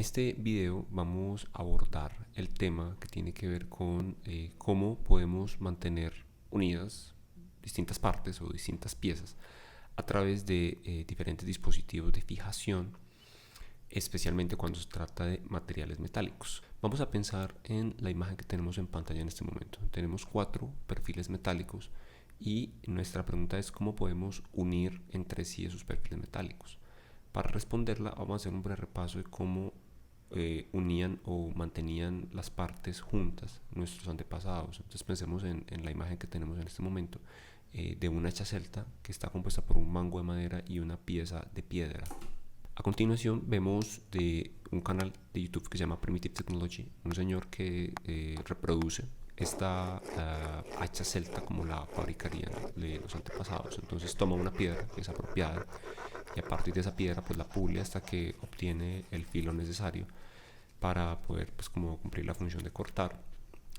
este video vamos a abordar el tema que tiene que ver con cómo podemos mantener unidas distintas partes o distintas piezas a través de diferentes dispositivos de fijación, especialmente cuando se trata de materiales metálicos. Vamos a pensar en la imagen que tenemos en pantalla en este momento. Tenemos 4 perfiles metálicos y nuestra pregunta es cómo podemos unir entre sí esos perfiles metálicos. Para responderla vamos a hacer un breve repaso de cómo unían o mantenían las partes juntas nuestros antepasados. Entonces pensemos en la imagen que tenemos en este momento de una hacha celta que está compuesta por un mango de madera y una pieza de piedra. A continuación vemos de un canal de YouTube que se llama Primitive Technology, un señor que reproduce esta hacha celta como la fabricarían los antepasados. Entonces toma una piedra que es apropiada y a partir de esa piedra pues la pule hasta que obtiene el filo necesario para poder pues como cumplir la función de cortar,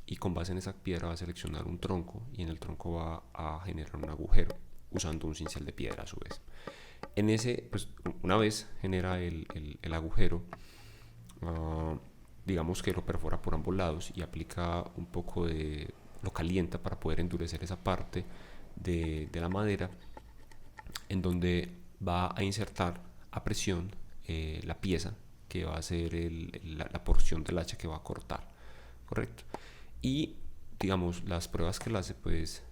y con base en esa piedra va a seleccionar un tronco y en el tronco va a generar un agujero usando un cincel de piedra a su vez. En ese, pues una vez genera el agujero, digamos que lo perfora por ambos lados y aplica un poco lo calienta para poder endurecer esa parte de la madera, en donde va a insertar a presión la pieza que va a ser la porción del hacha que va a cortar, correcto. Y digamos las pruebas que él hace pues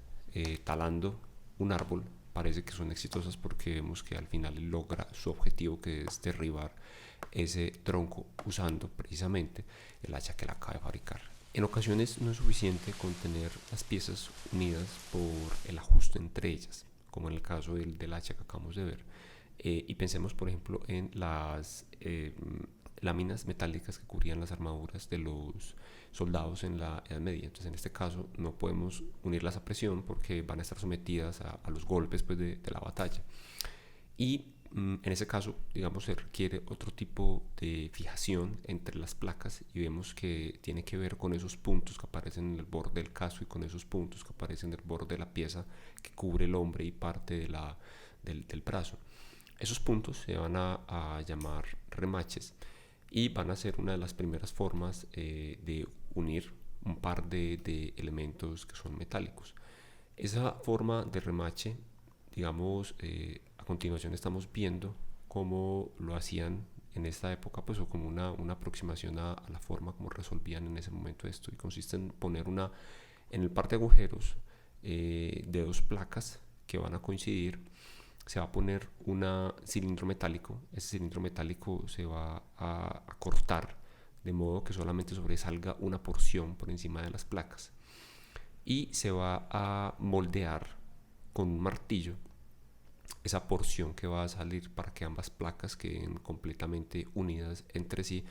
talando un árbol parece que son exitosas porque vemos que al final él logra su objetivo, que es derribar ese tronco usando precisamente el hacha que él acaba de fabricar. En ocasiones no es suficiente con tener las piezas unidas por el ajuste entre ellas, como en el caso del hacha que acabamos de ver. Y pensemos por ejemplo en las láminas metálicas que cubrían las armaduras de los soldados en la Edad Media. Entonces en este caso no podemos unirlas a presión porque van a estar sometidas a los golpes pues, de la batalla. Y en ese caso, digamos, se requiere otro tipo de fijación entre las placas y vemos que tiene que ver con esos puntos que aparecen en el borde del casco y con esos puntos que aparecen en el borde de la pieza que cubre el hombro y parte del brazo. Esos puntos se van a llamar remaches y van a ser una de las primeras formas de unir un par de elementos que son metálicos. Esa forma de remache, digamos, a continuación estamos viendo cómo lo hacían en esta época, pues, o como una aproximación a la forma como resolvían en ese momento esto, y consiste en poner en el par de agujeros de 2 placas que van a coincidir, se va a poner un cilindro metálico. Ese cilindro metálico se va a cortar de modo que solamente sobresalga una porción por encima de las placas y se va a moldear con un martillo esa porción que va a salir para que ambas placas queden completamente unidas entre sí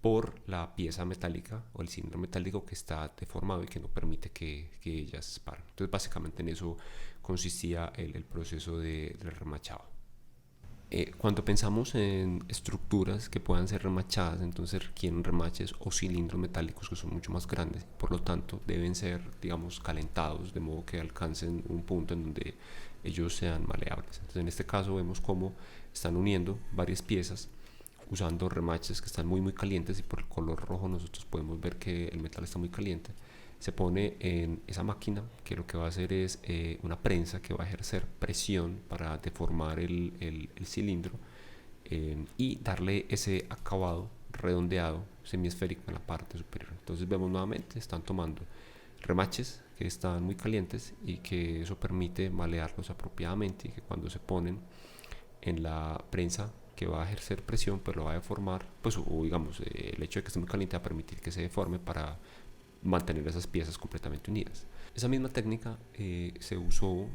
por la pieza metálica o el cilindro metálico que está deformado y que no permite que ellas se separen. Entonces básicamente en eso consistía el proceso de remachado. Cuando pensamos en estructuras que puedan ser remachadas, entonces requieren remaches o cilindros metálicos que son mucho más grandes, por lo tanto deben ser, digamos, calentados de modo que alcancen un punto en donde ellos sean maleables. Entonces en este caso vemos cómo están uniendo varias piezas usando remaches que están muy calientes, y por el color rojo nosotros podemos ver que el metal está muy caliente. Se pone en esa máquina que lo que va a hacer es una prensa que va a ejercer presión para deformar el cilindro y darle ese acabado redondeado semiesférico en la parte superior. Entonces vemos nuevamente, están tomando remaches que están muy calientes y que eso permite malearlos apropiadamente, y que cuando se ponen en la prensa que va a ejercer presión pues lo va a deformar, pues, o digamos el hecho de que esté muy caliente va a permitir que se deforme para mantener esas piezas completamente unidas. Esa misma técnica se usó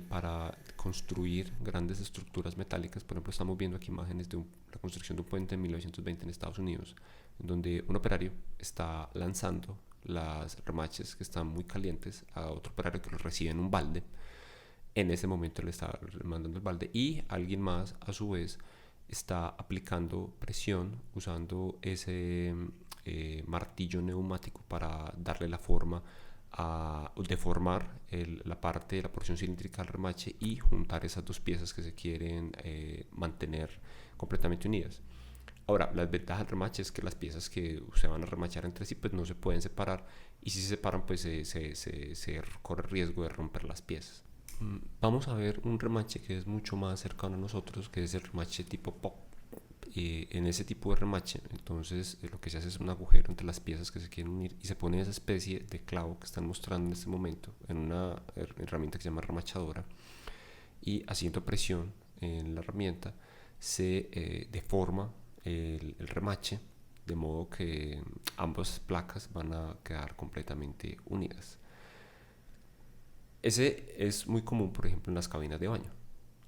para construir grandes estructuras metálicas. Por ejemplo, estamos viendo aquí imágenes de la construcción de un puente en 1920 en Estados Unidos, en donde un operario está lanzando las remaches que están muy calientes a otro operario que los recibe en un balde. En ese momento le está mandando el balde y alguien más a su vez está aplicando presión usando ese martillo neumático para darle la forma a deformar la porción cilíndrica del remache y juntar esas 2 piezas que se quieren mantener completamente unidas. Ahora, la desventaja del remache es que las piezas que se van a remachar entre sí pues no se pueden separar, y si se separan pues se corre el riesgo de romper las piezas. Vamos a ver un remache que es mucho más cercano a nosotros, que es el remache tipo pop. En ese tipo de remache, entonces lo que se hace es un agujero entre las piezas que se quieren unir y se pone esa especie de clavo que están mostrando en este momento en una herramienta que se llama remachadora, y haciendo presión en la herramienta se deforma el remache, de modo que ambas placas van a quedar completamente unidas. Ese es muy común, por ejemplo, en las cabinas de baño.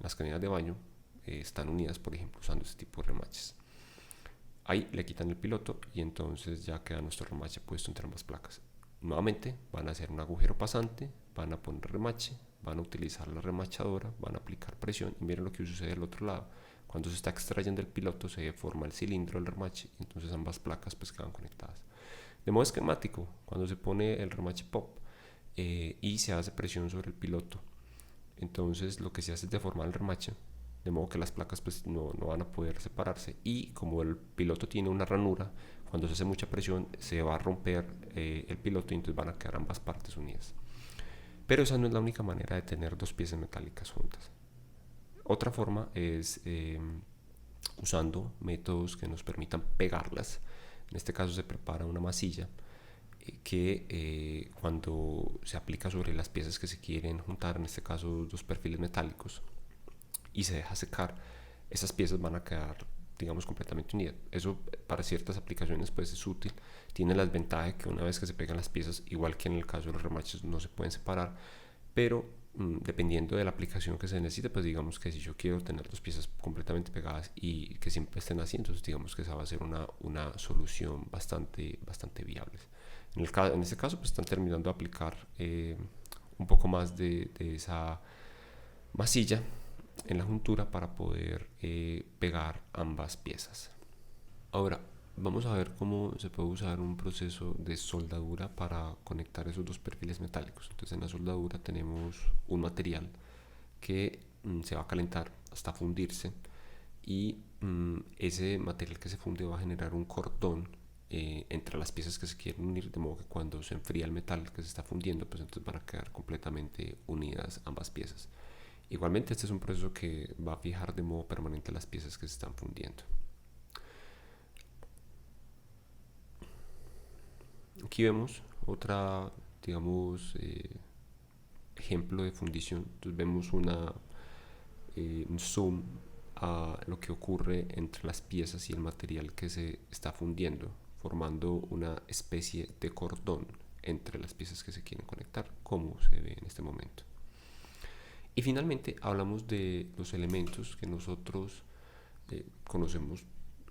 Las cabinas de baño están unidas, por ejemplo, usando este tipo de remaches. Ahí le quitan el piloto y entonces ya queda nuestro remache puesto entre ambas placas. Nuevamente van a hacer un agujero pasante, van a poner remache, van a utilizar la remachadora, van a aplicar presión y miren lo que sucede del otro lado. Cuando se está extrayendo el piloto se deforma el cilindro del remache y entonces ambas placas pues quedan conectadas. De modo esquemático, cuando se pone el remache pop y se hace presión sobre el piloto, entonces lo que se hace es deformar el remache, de modo que las placas pues no van a poder separarse, y como el piloto tiene una ranura, cuando se hace mucha presión se va a romper el piloto y entonces van a quedar ambas partes unidas. Pero esa no es la única manera de tener dos piezas metálicas juntas. Otra forma es usando métodos que nos permitan pegarlas. En este caso se prepara una masilla que cuando se aplica sobre las piezas que se quieren juntar, en este caso dos perfiles metálicos, y se deja secar, esas piezas van a quedar, digamos, completamente unidas. Eso para ciertas aplicaciones pues es útil. Tiene la desventaja de que una vez que se pegan las piezas, igual que en el caso de los remaches, no se pueden separar, pero dependiendo de la aplicación que se necesite, pues digamos que si yo quiero tener dos piezas completamente pegadas y que siempre estén así, entonces digamos que esa va a ser una solución bastante viable. En este caso pues están terminando de aplicar un poco más de esa masilla en la juntura para poder pegar ambas piezas. Ahora vamos a ver cómo se puede usar un proceso de soldadura para conectar esos dos perfiles metálicos. Entonces en la soldadura tenemos un material que se va a calentar hasta fundirse, y ese material que se funde va a generar un cordón entre las piezas que se quieren unir, de modo que cuando se enfría el metal que se está fundiendo, pues entonces van a quedar completamente unidas ambas piezas. Igualmente este es un proceso que va a fijar de modo permanente las piezas que se están fundiendo. Aquí vemos otra, digamos, ejemplo de fundición. Entonces vemos un zoom a lo que ocurre entre las piezas y el material que se está fundiendo, formando una especie de cordón entre las piezas que se quieren conectar, como se ve en este momento. Y finalmente hablamos de los elementos que nosotros conocemos,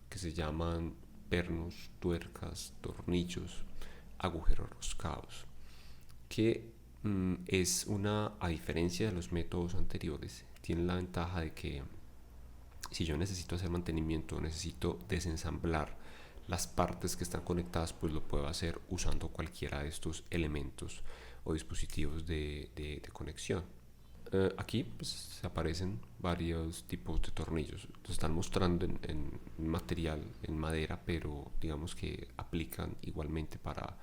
que se llaman pernos, tuercas, tornillos, agujeros roscados, que a diferencia de los métodos anteriores, tiene la ventaja de que si yo necesito hacer mantenimiento, necesito desensamblar las partes que están conectadas, pues lo puedo hacer usando cualquiera de estos elementos o dispositivos de conexión. Aquí pues aparecen varios tipos de tornillos. Los están mostrando en material, en madera, pero digamos que aplican igualmente para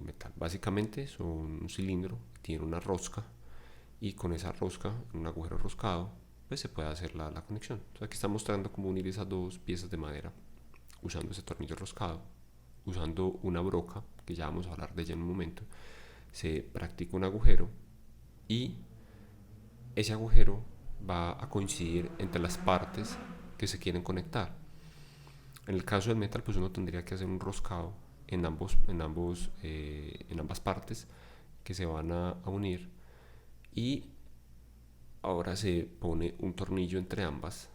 metal. Básicamente son un cilindro, tiene una rosca, y con esa rosca, un agujero roscado, pues se puede hacer la conexión. Entonces aquí está mostrando cómo unir esas dos piezas de madera usando ese tornillo roscado, usando una broca, que ya vamos a hablar de ella en un momento. Se practica un agujero y ese agujero va a coincidir entre las partes que se quieren conectar. En el caso del metal, pues uno tendría que hacer un roscado en ambas partes que se van a unir, y ahora se pone un tornillo entre ambas.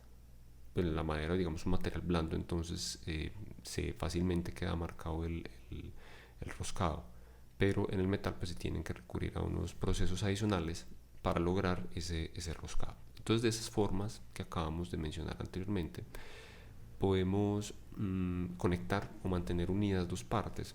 Pues la madera, digamos, un material blando, entonces se fácilmente queda marcado el roscado, pero en el metal pues se tienen que recurrir a unos procesos adicionales para lograr ese roscado. Entonces, de esas formas que acabamos de mencionar anteriormente, podemos conectar o mantener unidas dos partes.